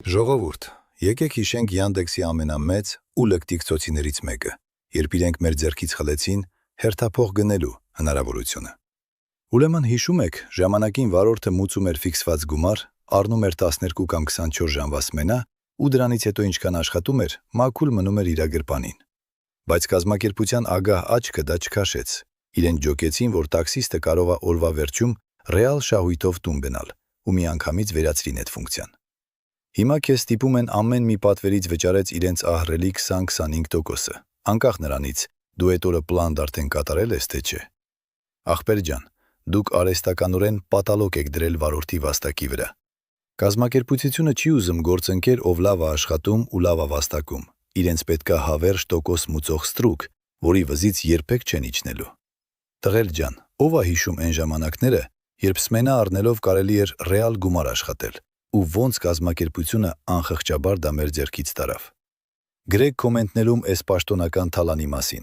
Ժողովուրդ, եկեք հիշենք Yandex-ի ամենամեծ ու լկտիկ ծոցիներից մեկը, երբ իրենք մեր ձեռքից խլեցին հերթափող գնելու հնարավորությունը։ Ուրեմն հիշում եք, ժամանակին վարորդը մուծում էր ֆիքսված գումար, առնում էր 12 կամ 24 ժամվա սմենա ու դրանից հետո ինչքան աշխատում էր, մաքուլ մնում էր իր գրպանին։ Բայց կազմակերպության ագահ աչքը դա չքաշեց։ Իրենք ջոկեցին, որ տաքսիստը կարող է օրվա վերջում ռեալ շահույթով տուն գնալ ու միանգամից վերացրին այդ ֆունկցիան։ Հիմա քեզ ստիպում են ամեն մի պատվերից վճարեց իրենց ահռելի 20-25%-ը, անկախ նրանից, դու այդ օրը պլանդ արդեն կատարել ես թե չէ։ Ախպեր ջան, դուք արհեստականորեն պատալոկ եք դրել վարորդի վաստակի վրա։ Կազմակերպությունը չի ուզում գործընկեր, ով լավ է աշխատում ու լավ է վաստակում, իրենց պետքա հավերժ տոկոս մուծող ստրուկ, որի վզից երբեք չեն իջնելու։ Տղեր ջան, ով է հիշում այն ժամանակները, երբ սմենա առնելով կարելի էր ռեալ գումար աշխատել, ու ոնց կազմակերպությունը անխղճաբար դա մեր ձեռքից տարավ։ Գրեք կոմենտներում այս պաշտոնական թալանի մասին։